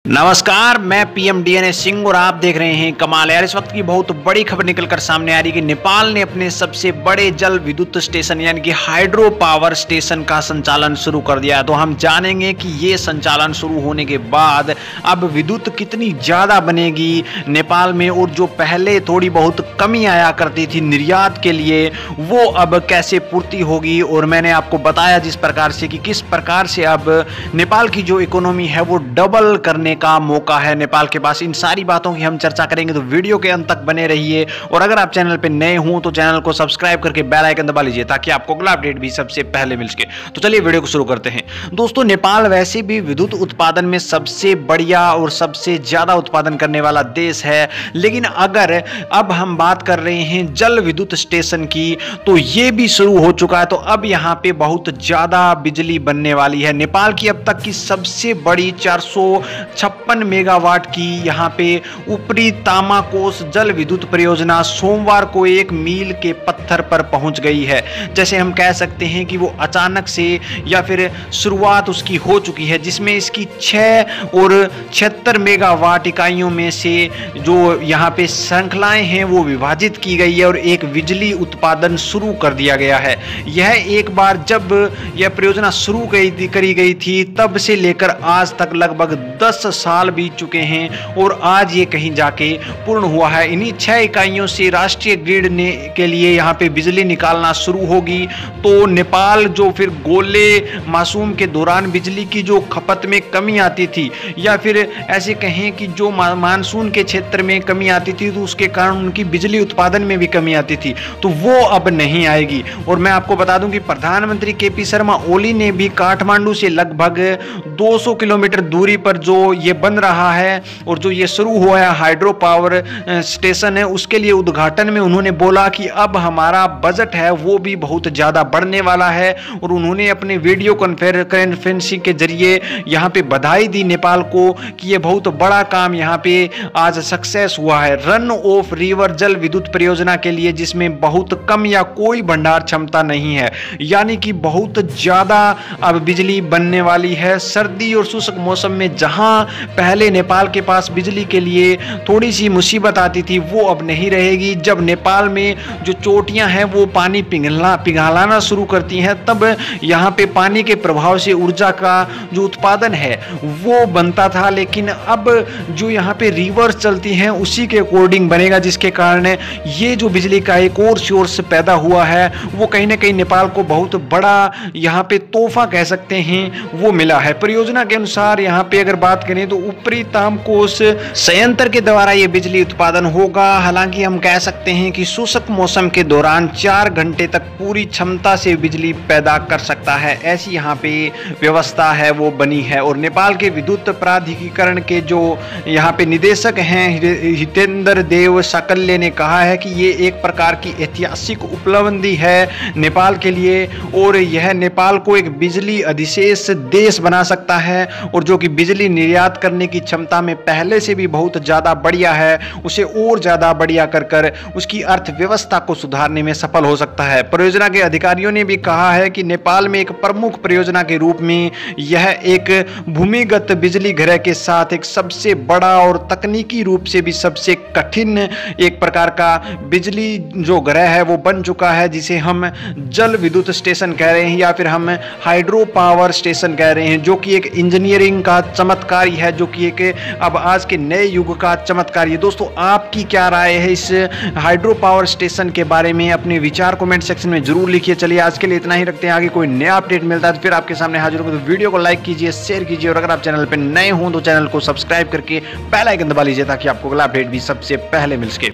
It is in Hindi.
नमस्कार, मैं पीएम डीएनए सिंह और आप देख रहे हैं कमाल। यार, इस वक्त की बहुत बड़ी खबर निकलकर सामने आ रही है कि नेपाल ने अपने सबसे बड़े जल विद्युत स्टेशन यानी कि हाइड्रो पावर स्टेशन का संचालन शुरू कर दिया है। तो हम जानेंगे कि ये संचालन शुरू होने के बाद अब विद्युत कितनी ज़्यादा बनेगी नेपाल में, और जो पहले थोड़ी बहुत कमी आया करती थी निर्यात के लिए, वो अब कैसे पूर्ति होगी। और मैंने आपको बताया जिस प्रकार से कि किस प्रकार से अब नेपाल की जो इकोनॉमी है वो डबल करने का मौका है नेपाल के पास। इन सारी बातों की हम चर्चा करेंगे, तो वीडियो के अंत तक बने रहिए। और अगर आप चैनल पे नए हो तो चैनल को सब्सक्राइब करके बेल आइकन दबा लीजिए ताकि आपको अगला अपडेट भी सबसे पहले मिल सके। तो चलिए वीडियो को शुरू करते हैं। दोस्तों, नेपाल वैसे भी विद्युत उत्पादन में सबसे बढ़िया और सबसे ज्यादा उत्पादन करने वाला देश है, लेकिन अगर अब हम बात कर रहे हैं जल विद्युत स्टेशन की, तो ये भी शुरू हो चुका है। तो अब यहाँ पे बहुत ज्यादा बिजली बनने वाली है। नेपाल की अब तक की सबसे बड़ी 456 मेगावाट की यहाँ पे ऊपरी तामाकोस जल विद्युत परियोजना सोमवार को एक मील के पत्थर पर पहुंच गई है। जैसे हम कह सकते हैं कि वो अचानक से या फिर शुरुआत उसकी हो चुकी है, जिसमें इसकी 6 और 76 मेगावाट इकाइयों में से जो यहाँ पे श्रृंखलाएं हैं वो विभाजित की गई है और एक बिजली उत्पादन शुरू कर दिया गया है। यह एक बार जब यह परियोजना शुरू करी गई थी तब से लेकर आज तक लगभग 10 साल बीत चुके हैं और आज ये कहीं जाके पूर्ण हुआ है। इन्हीं 6 इकाइयों से राष्ट्रीय ग्रिड ने के लिए यहाँ पे बिजली निकालना शुरू होगी। तो नेपाल जो फिर गोले मासूम के दौरान बिजली की जो खपत में कमी आती थी, या फिर ऐसे कहें कि जो मानसून के क्षेत्र में कमी आती थी, तो उसके कारण उनकी बिजली उत्पादन में भी कमी आती थी, तो वो अब नहीं आएगी। और मैं आपको बता दूं कि प्रधानमंत्री केपी शर्मा ओली ने भी काठमांडू से लगभग 200 किलोमीटर दूरी पर जो ये बन रहा है और जो ये शुरू हुआ है हाइड्रो पावर स्टेशन है, उसके लिए उद्घाटन में उन्होंने बोला कि अब हमारा बजट है वो भी बहुत ज़्यादा बढ़ने वाला है। और उन्होंने अपने वीडियो कॉन्फ्रेंसिंग के जरिए यहाँ पे बधाई दी नेपाल को कि ये बहुत बड़ा काम यहाँ पे आज सक्सेस हुआ है रन ऑफ रिवर जल विद्युत परियोजना के लिए, जिसमें बहुत कम या कोई भंडार क्षमता नहीं है, यानी कि बहुत ज़्यादा अब बिजली बनने वाली है। सर्दी और शुष्क मौसम में जहाँ पहले नेपाल के पास बिजली के लिए थोड़ी सी मुसीबत आती थी, वो अब नहीं रहेगी। जब नेपाल में जो चोटियां हैं वो पानी पिघलाना शुरू करती हैं, तब यहाँ पे पानी के प्रभाव से ऊर्जा का जो उत्पादन है वो बनता था, लेकिन अब जो यहाँ पे रिवर्स चलती हैं उसी के अकॉर्डिंग बनेगा, जिसके कारण ये जो बिजली का एक और सोर्स पैदा हुआ है वो कहीं ना कहीं नेपाल को बहुत बड़ा यहाँ पे तोहफा कह सकते हैं वो मिला है। परियोजना के अनुसार यहाँ पे अगर बात करें तो ऊपरी तामाकोस संयंत्र के द्वारा ये बिजली उत्पादन होगा। हालांकि हम कह सकते हैं कि शुष्क मौसम के दौरान 4 घंटे तक पूरी क्षमता से बिजली पैदा कर सकता है, ऐसी यहाँ पे व्यवस्था है वो बनी है। और नेपाल के विद्युत प्राधिकरण के जो यहाँ पे निदेशक हैं हितेंद्र देव साकल्य ने कहा है कि ये एक प्रकार की ऐतिहासिक उपलब्धि है नेपाल के लिए, और यह नेपाल को एक बिजली अधिशेष देश बना सकता है, और जो कि बिजली निर्यात करने की क्षमता में पहले से भी बहुत ज़्यादा बढ़िया है, उसे और ज़्यादा बढ़िया कर उसकी अर्थव्यवस्था को सुधारने में सफल हो सकता है। परियोजना के अधिकारियों ने भी कहा है कि नेपाल में एक प्रमुख परियोजना के रूप में यह एक भूमिगत बिजली ग्रह के साथ एक सबसे बड़ा और तकनीकी रूप से भी सबसे कठिन एक प्रकार का बिजली जो ग्रह है वो बन चुका है, जिसे हम जल विद्युत स्टेशन कह रहे हैं या फिर हम हाइड्रो पावर स्टेशन कह रहे हैं, जो कि एक इंजीनियरिंग का चमत्कार है, जो कि एक अब आज के नए युग का चमत्कार है। दोस्तों, आपकी क्या राय है इस हाइड्रो पावर स्टेशन के बारे में? अपने विचार कमेंट सेक्शन में जरूर लिखिए। चलिए आज के लिए इतना ही रखते हैं, आगे कोई नया अपडेट मिलता है तो फिर आपके सामने हाजिर होगा। तो वीडियो को लाइक कीजिए, शेयर कीजिए, और अगर आप चैनल पर नए हो तो चैनल को सब्सक्राइब करके बेल आइकन दबा लीजिए ताकि आपको अगला अपडेट भी सबसे पहले मिल सके।